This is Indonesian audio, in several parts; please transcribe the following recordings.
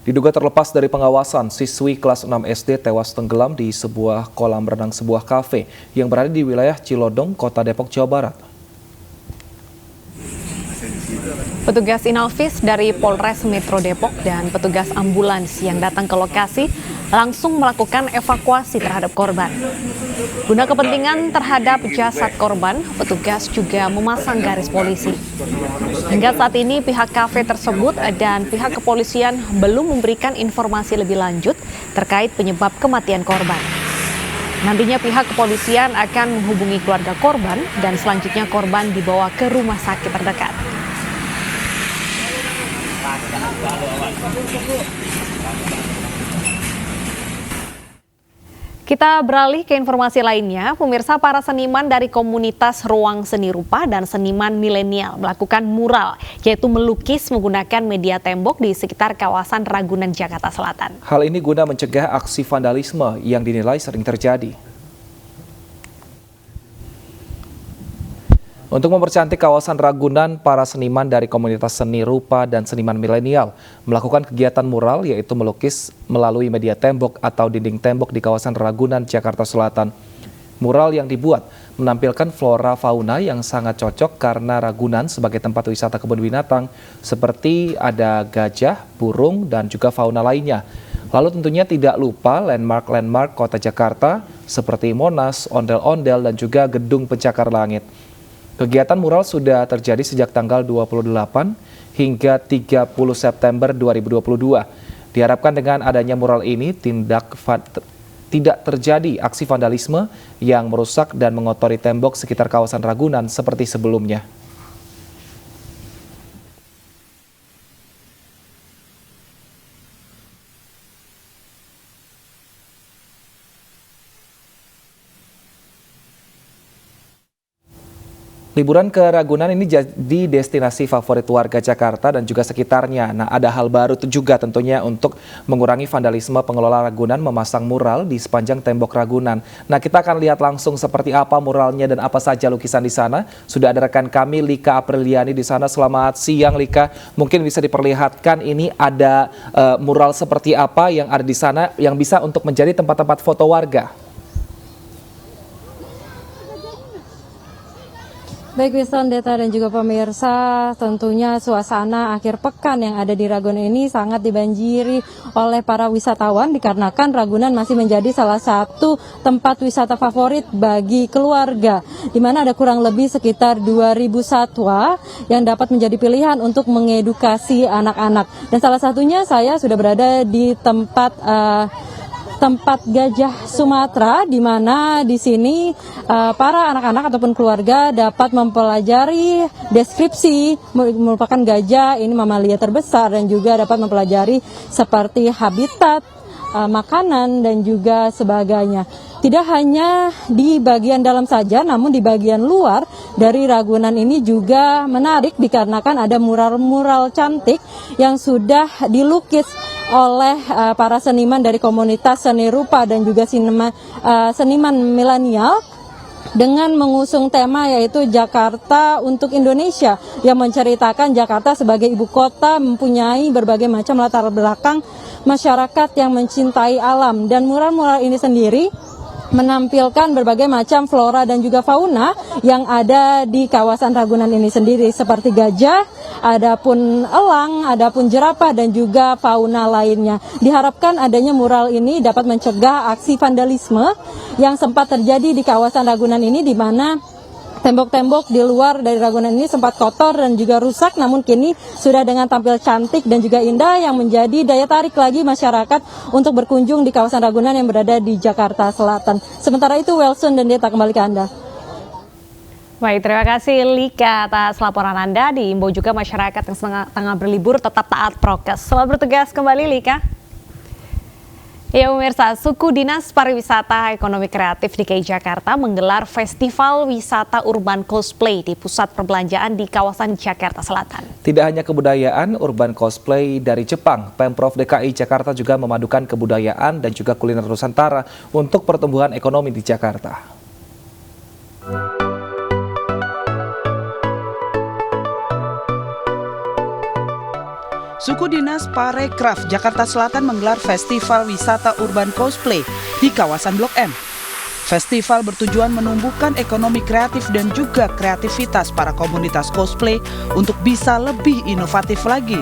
Diduga terlepas dari pengawasan, siswi kelas 6 SD tewas tenggelam di sebuah kolam renang sebuah kafe yang berada di wilayah Cilodong, Kota Depok, Jawa Barat. Petugas Inalvis dari Polres Metro Depok dan petugas ambulans yang datang ke lokasi langsung melakukan evakuasi terhadap korban. Guna kepentingan terhadap jasad korban, petugas juga memasang garis polisi. Hingga saat ini pihak kafe tersebut dan pihak kepolisian belum memberikan informasi lebih lanjut terkait penyebab kematian korban. Nantinya pihak kepolisian akan menghubungi keluarga korban dan selanjutnya korban dibawa ke rumah sakit terdekat. Kita beralih ke informasi lainnya. Pemirsa, para seniman dari komunitas Ruang Seni Rupa dan seniman milenial melakukan mural, yaitu melukis menggunakan media tembok di sekitar kawasan Ragunan, Jakarta Selatan. Hal ini guna mencegah aksi vandalisme yang dinilai sering terjadi. Untuk mempercantik kawasan Ragunan, para seniman dari komunitas seni rupa dan seniman milenial melakukan kegiatan mural, yaitu melukis melalui media tembok atau dinding tembok di kawasan Ragunan, Jakarta Selatan. Mural yang dibuat menampilkan flora fauna yang sangat cocok karena Ragunan sebagai tempat wisata kebun binatang seperti ada gajah, burung, dan juga fauna lainnya. Lalu tentunya tidak lupa landmark-landmark kota Jakarta seperti Monas, Ondel-Ondel, dan juga Gedung Pencakar Langit. Kegiatan mural sudah terjadi sejak tanggal 28 hingga 30 September 2022. Diharapkan dengan adanya mural ini tidak terjadi aksi vandalisme yang merusak dan mengotori tembok sekitar kawasan Ragunan seperti sebelumnya. Liburan ke Ragunan ini jadi destinasi favorit warga Jakarta dan juga sekitarnya. Nah, ada hal baru juga tentunya untuk mengurangi vandalisme. Pengelola Ragunan memasang mural di sepanjang tembok Ragunan. Nah, kita akan lihat langsung seperti apa muralnya dan apa saja lukisan di sana. Sudah ada rekan kami Lika Apriliani di sana. Selamat siang, Lika. Mungkin bisa diperlihatkan ini ada mural seperti apa yang ada di sana yang bisa untuk menjadi tempat-tempat foto warga. Baik Wislandeta dan juga pemirsa, tentunya suasana akhir pekan yang ada di Ragunan ini sangat dibanjiri oleh para wisatawan dikarenakan Ragunan masih menjadi salah satu tempat wisata favorit bagi keluarga, di mana ada kurang lebih sekitar 2.000 satwa yang dapat menjadi pilihan untuk mengedukasi anak-anak. Dan salah satunya saya sudah berada di tempat gajah Sumatera, di mana di sini para anak-anak ataupun keluarga dapat mempelajari deskripsi merupakan gajah ini mamalia terbesar dan juga dapat mempelajari seperti habitat, makanan dan juga sebagainya. Tidak hanya di bagian dalam saja, namun di bagian luar dari Ragunan ini juga menarik dikarenakan ada mural-mural cantik yang sudah dilukis oleh para seniman dari komunitas seni rupa dan juga seniman milenial dengan mengusung tema yaitu Jakarta untuk Indonesia, yang menceritakan Jakarta sebagai ibu kota mempunyai berbagai macam latar belakang masyarakat yang mencintai alam. Dan mural-mural ini sendiri menampilkan berbagai macam flora dan juga fauna yang ada di kawasan Ragunan ini sendiri, seperti gajah, adapun elang, adapun jerapah dan juga fauna lainnya. Diharapkan adanya mural ini dapat mencegah aksi vandalisme yang sempat terjadi di kawasan Ragunan ini, di mana tembok-tembok di luar dari Ragunan ini sempat kotor dan juga rusak, namun kini sudah dengan tampil cantik dan juga indah yang menjadi daya tarik lagi masyarakat untuk berkunjung di kawasan Ragunan yang berada di Jakarta Selatan. Sementara itu, Wilson dan Deta, kembali ke Anda. Baik, terima kasih Lika atas laporan Anda. Diimbau juga masyarakat yang tengah berlibur tetap taat prokes. Selamat bertugas kembali, Lika. Ya pemirsa, Suku Dinas Pariwisata Ekonomi Kreatif DKI Jakarta menggelar Festival Wisata Urban Cosplay di pusat perbelanjaan di kawasan Jakarta Selatan. Tidak hanya kebudayaan, urban cosplay dari Jepang, Pemprov DKI Jakarta juga memadukan kebudayaan dan juga kuliner Nusantara untuk pertumbuhan ekonomi di Jakarta. Suku Dinas Parekraf Jakarta Selatan menggelar Festival Wisata Urban Cosplay di kawasan Blok M. Festival bertujuan menumbuhkan ekonomi kreatif dan juga kreativitas para komunitas cosplay untuk bisa lebih inovatif lagi.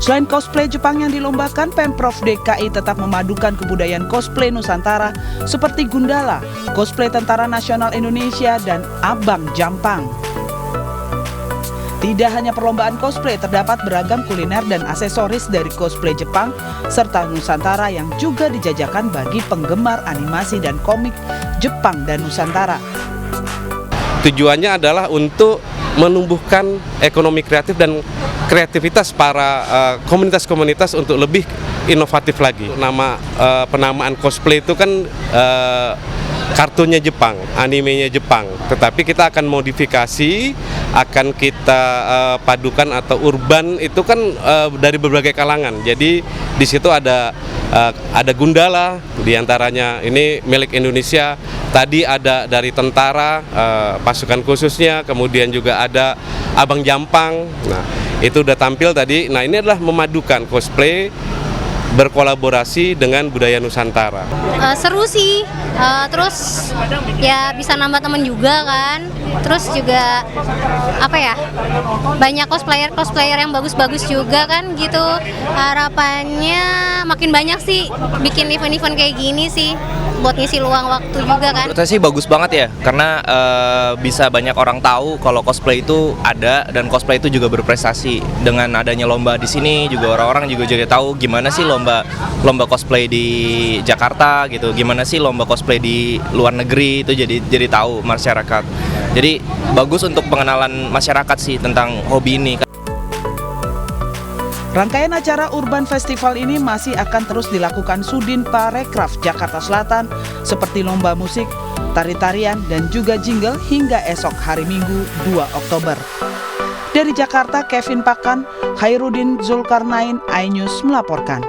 Selain cosplay Jepang yang dilombakan, Pemprov DKI tetap memadukan kebudayaan cosplay Nusantara seperti Gundala, cosplay Tentara Nasional Indonesia, dan Abang Jampang. Tidak hanya perlombaan cosplay, terdapat beragam kuliner dan aksesoris dari cosplay Jepang serta Nusantara yang juga dijajakan bagi penggemar animasi dan komik Jepang dan Nusantara. Tujuannya adalah untuk menumbuhkan ekonomi kreatif dan kreativitas para komunitas-komunitas untuk lebih inovatif lagi. Nama penamaan cosplay itu kan kartunnya Jepang, animenya Jepang. Tetapi kita akan modifikasi, akan kita padukan atau urban itu kan dari berbagai kalangan. Jadi di situ ada Gundala, diantaranya ini milik Indonesia. Tadi ada dari tentara, pasukan khususnya, kemudian juga ada Abang Jampang. Nah, itu udah tampil tadi. Nah, ini adalah memadukan cosplay berkolaborasi dengan budaya Nusantara. Seru sih, terus ya bisa nambah teman juga kan. Terus juga banyak cosplayer yang bagus-bagus juga kan gitu. Harapannya makin banyak sih bikin event-event kayak gini sih, buat ngisi luang waktu juga kan. Menurut saya sih bagus banget ya, karena bisa banyak orang tahu kalau cosplay itu ada dan cosplay itu juga berprestasi. Dengan adanya lomba di sini juga orang-orang juga jadi tahu gimana sih lomba cosplay di Jakarta gitu, gimana sih lomba cosplay di luar negeri itu jadi tahu masyarakat. Jadi bagus untuk pengenalan masyarakat sih tentang hobi ini. Rangkaian acara Urban Festival ini masih akan terus dilakukan Sudin Parekraf Jakarta Selatan seperti lomba musik, tari-tarian, dan juga jingle hingga esok hari Minggu 2 Oktober. Dari Jakarta, Kevin Pakan, Hairudin Zulkarnain, iNews melaporkan.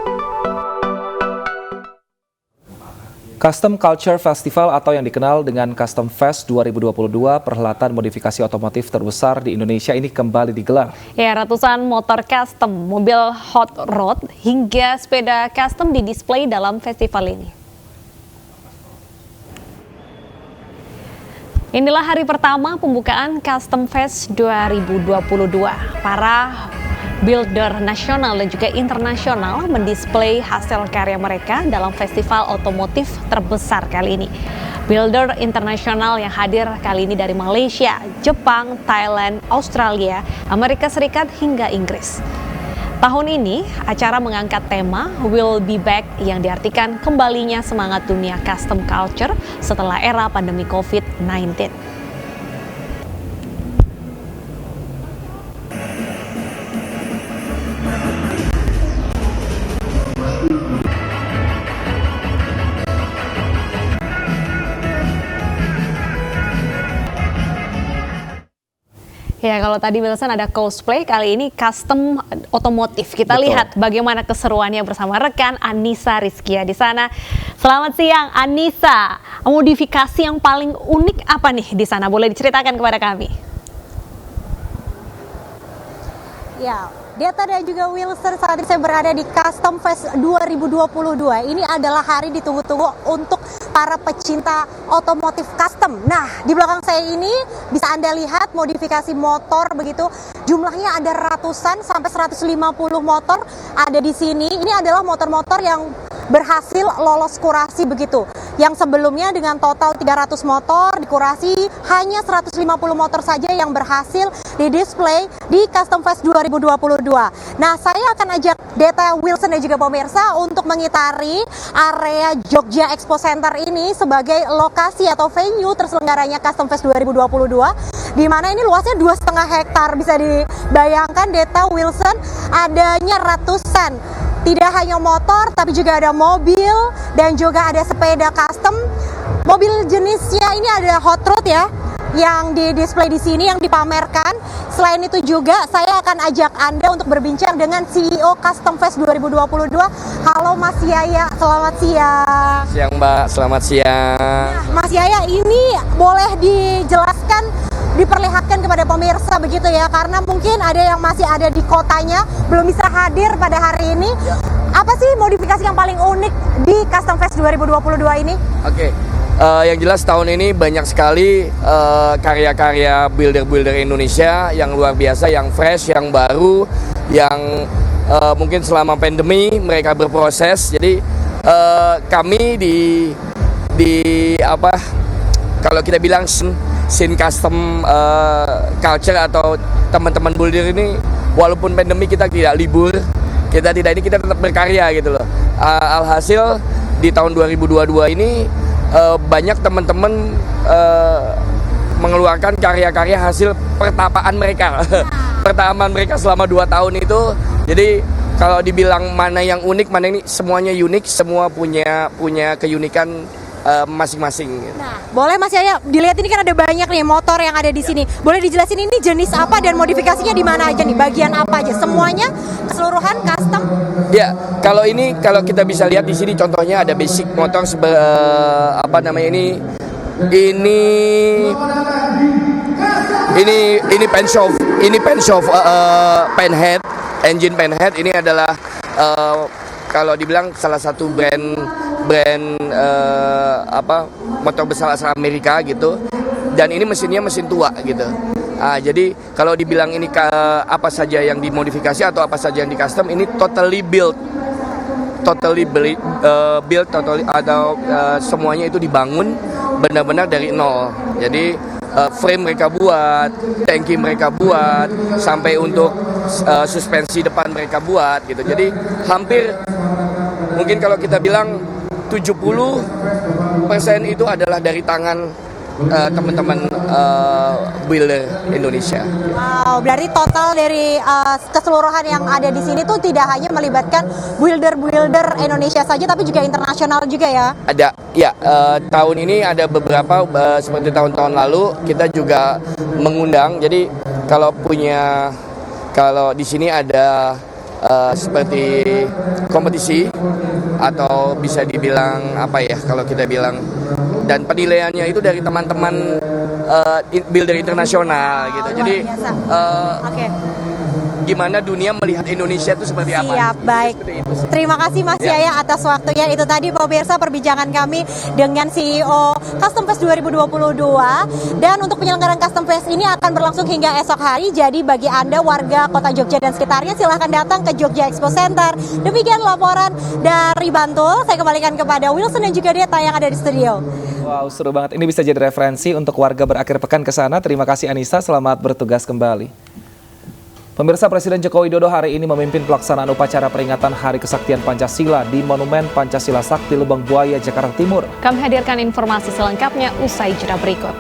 Custom Culture Festival atau yang dikenal dengan Custom Fest 2022, perhelatan modifikasi otomotif terbesar di Indonesia ini kembali digelar. Ya, ratusan motor custom, mobil hot rod, hingga sepeda custom didisplay dalam festival ini. Inilah hari pertama pembukaan Custom Fest 2022. Para builder nasional dan juga internasional mendisplay hasil karya mereka dalam festival otomotif terbesar kali ini. Builder internasional yang hadir kali ini dari Malaysia, Jepang, Thailand, Australia, Amerika Serikat hingga Inggris. Tahun ini, acara mengangkat tema Will Be Back yang diartikan kembalinya semangat dunia custom culture setelah era pandemi COVID-19. Ya, kalau tadi Wilson ada cosplay, kali ini custom otomotif. Kita Betul. lihat bagaimana keseruannya bersama rekan Anissa Rizkia di sana. Selamat siang, Anissa. Modifikasi yang paling unik apa nih di sana? Boleh diceritakan kepada kami? Ya, Deta dan juga Wilson, saat ini saya berada di Custom Fest 2022. Ini adalah hari ditunggu-tunggu untuk para pecinta otomotif custom. Nah, di belakang saya ini bisa Anda lihat modifikasi motor begitu. Jumlahnya ada ratusan sampai 150 motor ada di sini. Ini adalah motor-motor yang berhasil lolos kurasi begitu. Yang sebelumnya dengan total 300 motor dikurasi, hanya 150 motor saja yang berhasil didisplay di Custom Fest 2022. Nah, saya akan ajak Deta, Wilson dan juga pemirsa untuk mengitari area Jogja Expo Center ini sebagai lokasi atau venue terselenggaranya Custom Fest 2022, di mana ini luasnya 2,5 hektar. Bisa dibayangkan Deta, Wilson, adanya ratusan tidak hanya motor, tapi juga ada mobil dan juga ada sepeda custom. Mobil jenisnya ini ada hot rod ya, yang di-display di sini, yang dipamerkan. Selain itu juga saya akan ajak Anda untuk berbincang dengan CEO Custom Fest 2022. Halo Mas Yaya, selamat siang. Siang Mbak, selamat siang. Nah, Mas Yaya, ini boleh dijelaskan diperlihatkan kepada pemirsa begitu ya, karena mungkin ada yang masih ada di kotanya belum bisa hadir pada hari ini. Apa sih modifikasi yang paling unik di Custom Fest 2022 ini? Oke. Yang jelas tahun ini banyak sekali karya-karya builder-builder Indonesia yang luar biasa, yang fresh, yang baru, yang mungkin selama pandemi mereka berproses. Jadi kami kalau kita bilang scene custom culture atau teman-teman builder ini, walaupun pandemi kita tidak libur, kita tetap berkarya gitu loh. Alhasil di tahun 2022 ini banyak teman-teman mengeluarkan karya-karya hasil pertapaan mereka. Pertapaan mereka selama 2 tahun itu. Jadi kalau dibilang mana yang unik, mana ini, semuanya unik, semua punya keunikan masing-masing. Nah, boleh Mas Yaya dilihat, ini kan ada banyak nih motor yang ada di sini. Boleh dijelasin ini jenis apa dan modifikasinya di mana aja nih? Bagian apa aja? Semuanya keseluruhan custom? Ya, kalau kita bisa lihat di sini contohnya ada basic motor ini pen shop pen head, engine pen head. Ini adalah kalau dibilang salah satu brand motor besar asal Amerika gitu, dan ini mesinnya mesin tua gitu. Jadi kalau dibilang ini apa saja yang dimodifikasi atau apa saja yang di custom, ini totally build atau semuanya itu dibangun benar-benar dari nol. Jadi frame mereka buat, tangki mereka buat, sampai untuk suspensi depan mereka buat gitu. Jadi hampir mungkin kalau kita bilang 70% itu adalah dari tangan teman-teman builder Indonesia. Wow, berarti total dari keseluruhan yang ada di sini tuh tidak hanya melibatkan builder Indonesia saja, tapi juga internasional juga ya? Ada, ya. Tahun ini ada beberapa seperti tahun-tahun lalu kita juga mengundang. Jadi kalau di sini ada seperti kompetisi atau bisa dibilang kalau kita bilang, dan penilaiannya itu dari teman-teman builder internasional gitu. Jadi gimana dunia melihat Indonesia itu seperti apa? Siap, baik. Terima kasih Mas Yaya atas waktunya. Itu tadi pemirsa perbincangan kami dengan CEO Custom Fest 2022. Dan untuk penyelenggaraan Custom Fest ini akan berlangsung hingga esok hari. Jadi bagi Anda warga Kota Jogja dan sekitarnya, silahkan datang ke Jogja Expo Center. Demikian laporan dari Bantul. Saya kembalikan kepada Wilson dan juga Deta yang ada di studio. Wow, seru banget. Ini bisa jadi referensi untuk warga berakhir pekan ke sana. Terima kasih Anissa, selamat bertugas kembali. Pemirsa, Presiden Joko Widodo hari ini memimpin pelaksanaan upacara peringatan Hari Kesaktian Pancasila di Monumen Pancasila Sakti Lubang Buaya, Jakarta Timur. Kami hadirkan informasi selengkapnya usai jeda berikut.